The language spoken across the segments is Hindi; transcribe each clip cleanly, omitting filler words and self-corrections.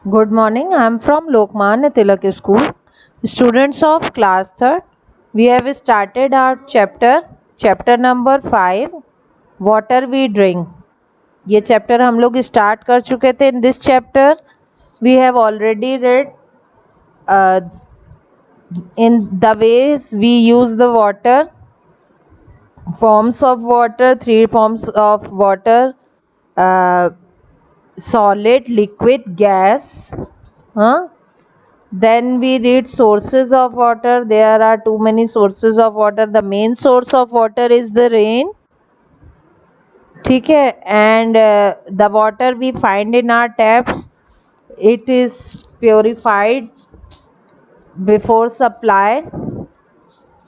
Good morning. I am from Lokmanya Tilak School. Students of class 3rd, we have started our chapter number 5, water we drink. ये चैप्टर हम लोग स्टार्ट कर चुके थे. In this chapter we have already read uh, in the ways we use the water, forms of water, 3 forms of water, uh, solid, liquid, gas. Then we read sources of water. There are too many sources of water. The main source of water is the rain. ठीक है. And the water we find in our taps, it is purified before supply.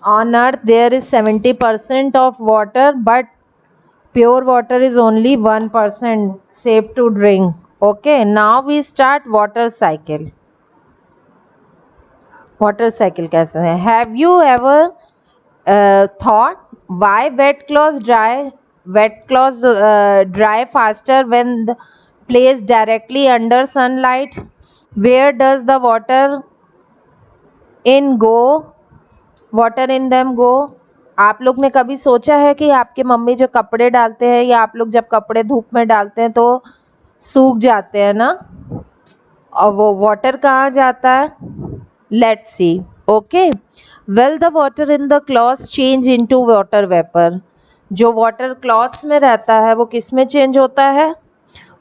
On earth there is 70% of water, but pure water is only 1% safe to drink. Okay, now we start water cycle. Water cycle कैसे है? Have you ever thought why wet clothes dry? Wet clothes dry faster when placed directly under sunlight. Where does the water in go? Water in them go. आप लोग ने कभी सोचा है कि आपके मम्मी जो कपड़े डालते हैं या आप लोग जब कपड़े धूप में डालते हैं तो सूख जाते हैं ना, और वो वाटर कहाँ जाता है? Let's see. Okay, well the water in the clothes change into water vapour. जो वाटर क्लॉथ्स में रहता है वो किस में चेंज होता है?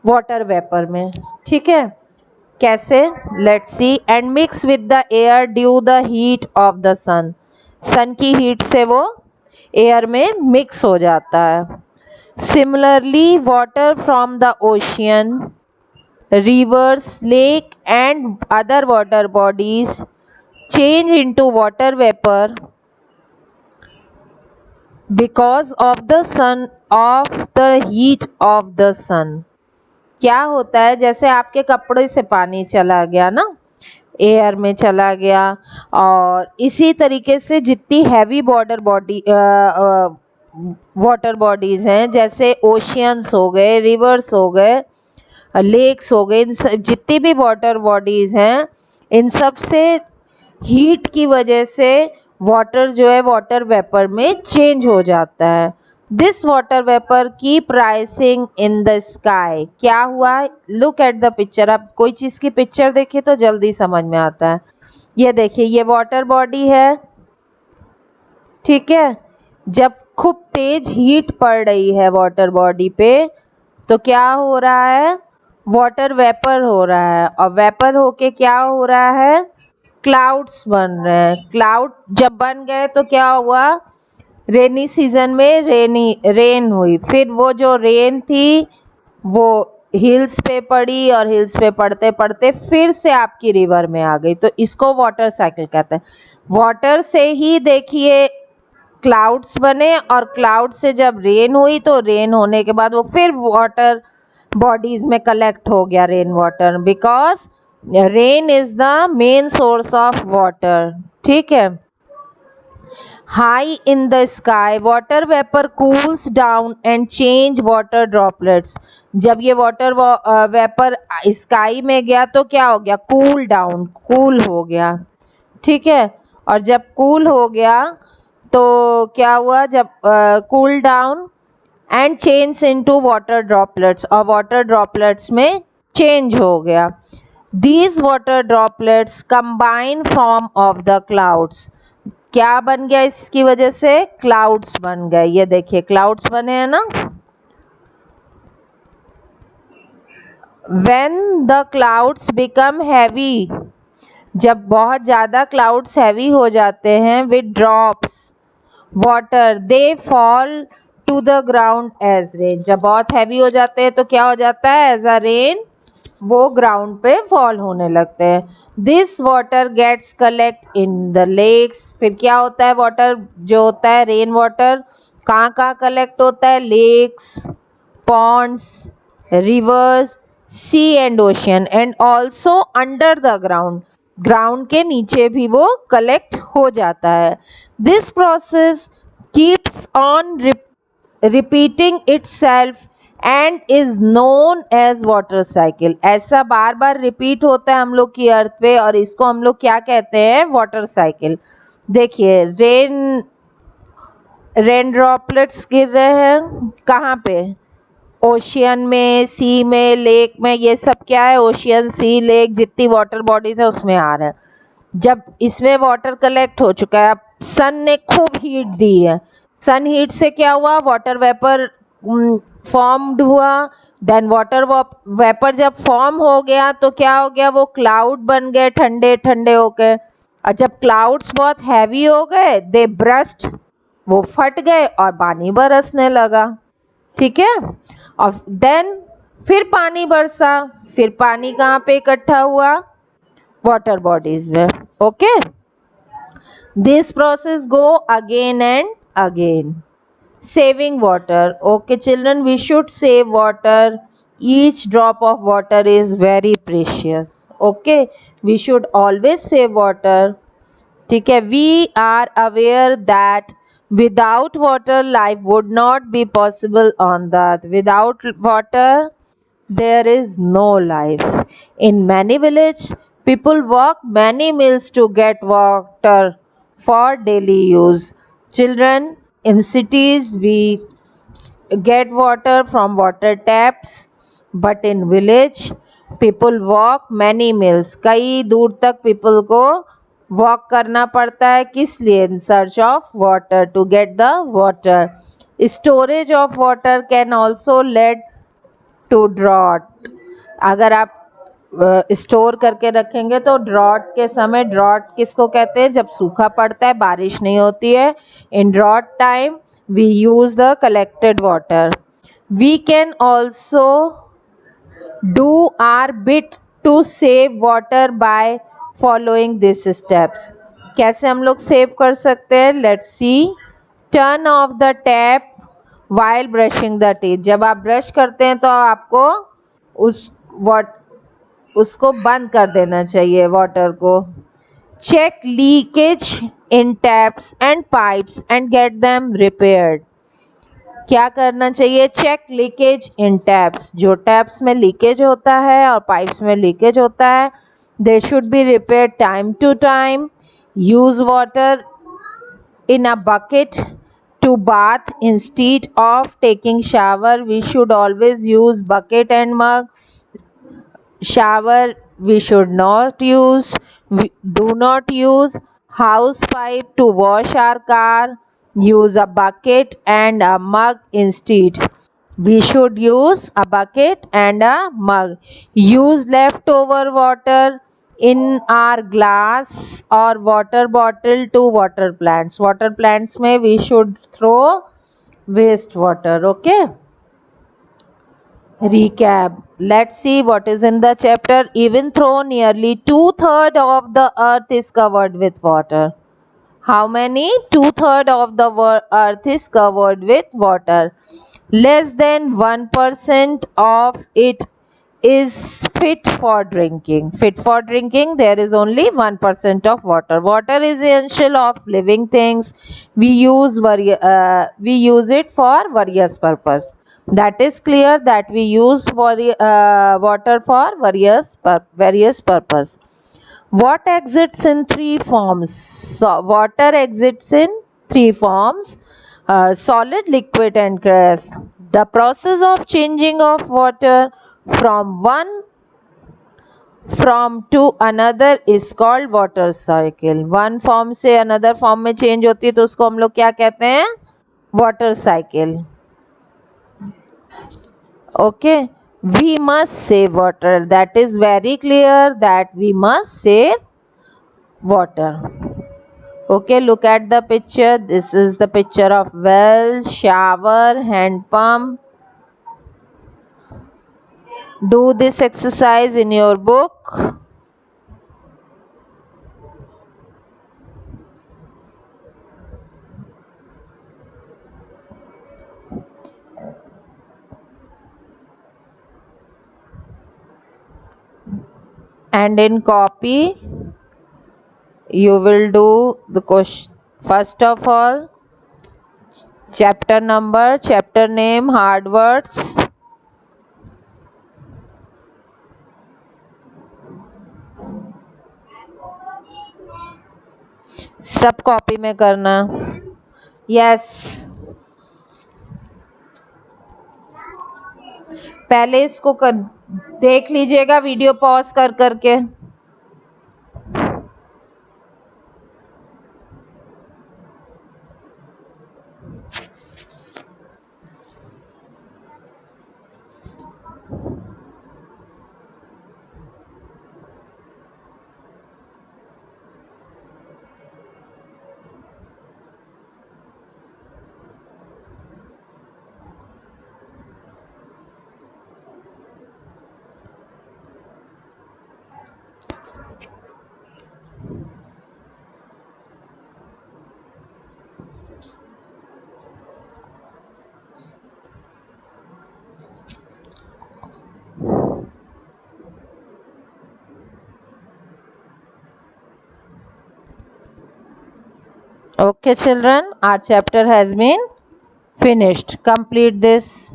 वाटर वेपर में. ठीक है, कैसे? Let's see. And mix with the air due the heat of the sun. Sun की हीट से वो एयर में मिक्स हो जाता है. Similarly water from the ocean, rivers, lake and other water bodies change into water vapor because of the sun, of the heat of the sun. क्या होता है? जैसे आपके कपड़े से पानी चला गया ना, एयर में चला गया, और इसी तरीके से जितनी हैवी वाटर बॉडीज हैं, जैसे ओशियंस हो गए, रिवर्स हो गए, लेक्स हो गए, इन जितनी भी वाटर बॉडीज हैं, इन सब से हीट की वजह से वाटर जो है वाटर वेपर में चेंज हो जाता है. This water vapour keep rising in the sky. क्या हुआ? Look at the picture. अब कोई चीज़ की पिक्चर देखिए तो जल्दी समझ में आता है. ये देखिए, ये वाटर बॉडी है. ठीक है, जब खूब तेज हीट पड़ रही है वाटर बॉडी पे तो क्या हो रहा है? वाटर वेपर हो रहा है, और वेपर होके क्या हो रहा है? क्लाउड्स बन रहे हैं. क्लाउड जब बन गए तो क्या हुआ? रेनी सीजन में रेन हुई. फिर वो जो रेन थी वो हिल्स पे पड़ी, और हिल्स पे पड़ते पड़ते फिर से आपकी रिवर में आ गई. तो इसको वाटर साइकिल कहते हैं. वाटर से ही देखिए क्लाउड्स बने, और क्लाउड से जब रेन हुई तो रेन होने के बाद वो फिर वाटर बॉडीज में कलेक्ट हो गया rain water, because rain is the main source of water. ठीक है. High in the sky water vapour cools down and change water droplets. जब ये वाटर वेपर स्काई में गया तो क्या हो गया? कूल डाउन, कूल हो गया. ठीक है, और जब कूल हो गया तो क्या हुआ? जब cool down and change into water droplets, और वाटर ड्रॉपलेट्स में चेंज हो गया. These water droplets combine form of the clouds. क्या बन गया इसकी वजह से? क्लाउड्स बन गए. ये देखिए क्लाउड्स बने हैं ना. When the clouds become heavy, जब बहुत ज़्यादा क्लाउड्स हैवी हो जाते हैं, with drops water they fall to the ground as rain. जब बहुत हैवी हो जाते हैं तो क्या हो जाता है? एज अ रेन वो ग्राउंड पे फॉल होने लगते हैं. This water gets collect in the lakes. फिर क्या होता है? वाटर जो होता है रेन वाटर कहाँ कहाँ कलेक्ट होता है? Lakes, ponds, rivers, sea and ocean, and also under the ground. Ground के नीचे भी वो कलेक्ट हो जाता है. This process keeps on repeating itself and is known as water cycle. ऐसा बार बार रिपीट होता है हम लोग की अर्थ पे और इसको हम लोग क्या कहते हैं? Water cycle. देखिए रेन ड्रॉपलेट्स गिर रहे हैं कहाँ पे? ओशियन में, सी में, लेक में। ये सब क्या है? ओशियन, सी, लेक, जितनी वाटर बॉडीज है उसमें आ रहा है। जब इसमें वाटर कलेक्ट हो चुका है, अब सन ने खूब हीट दी है, सन हीट से क्या हुआ? वाटर वेपर फॉर्म्ड हुआ। देन वाटर वेपर जब फॉर्म हो गया तो क्या हो गया? वो क्लाउड बन गए ठंडे ठंडे होके। और जब क्लाउड्स बहुत हैवी हो गए, दे ब्रस्ट, वो फट गए और पानी बरसने लगा। ठीक है? और देन फिर पानी बरसा, फिर पानी कहाँ पे इकट्ठा हुआ? वाटर बॉडीज में। Okay, this process go again and again. Saving water. Okay, children, we should save water. Each drop of water is very precious. Okay, we should always save water. ठीक है? We are aware that without water life would not be possible on the earth. Without water there is no life. In many villages, people walk many miles to get water for daily use. Children, in cities we get water from water taps, but in village people walk many miles. कई दूर तक people को walk करना पड़ता है, किस लिए? In search of water, to get the water. Storage of water can also lead to drought. अगर आप स्टोर करके रखेंगे तो ड्रॉट के समय, ड्रॉट किसको कहते हैं? जब सूखा पड़ता है, बारिश नहीं होती है। In drought time we use the collected water. We can also do our bit to save water by following this steps. कैसे हम लोग सेव कर सकते हैं? Let's see. Turn off the tap while brushing the teeth. जब आप ब्रश करते हैं तो आपको उसको बंद कर देना चाहिए, वाटर को। Check leakage in taps and pipes and get them repaired. क्या करना चाहिए? Check leakage in taps. जो टैप्स में लीकेज होता है और पाइप्स में लीकेज होता है, they should be repaired time to time. Use water in a bucket to bath instead of taking shower. We should always use bucket and mug. Shower we should not use. We do not use house pipe to wash our car. Use a bucket and a mug instead. We should use a bucket and a mug. Use leftover water in our glass or water bottle to water plants. Water plants में we should throw waste water. Okay, recap. Let's see what is in the chapter. Even though nearly 2/3 of the earth is covered with water. How many? 2/3 of the earth is covered with water. Less than 1% of it is fit for drinking. Fit for drinking, there is only 1% of water. Water is essential of living things. We use it for various purpose. That is clear that we use water for various purpose. What exists in three forms? So, water exists in three forms: solid, liquid, and gas. The process of changing of water from one from to another is called water cycle. One form से another form में change होती है तो उसको हम लोग क्या कहते हैं? Water cycle. Okay, we must save water. That is very clear that we must save water. Okay, look at the picture. This is the picture of well, shower, hand pump. Do this exercise in your book. And in copy, you will do the question. First of all, chapter number, chapter name, hard words. सब कॉपी में करना। यस, पहले इसको देख लीजिएगा वीडियो पॉज कर करके। Okay, children, our chapter has been finished. Complete this.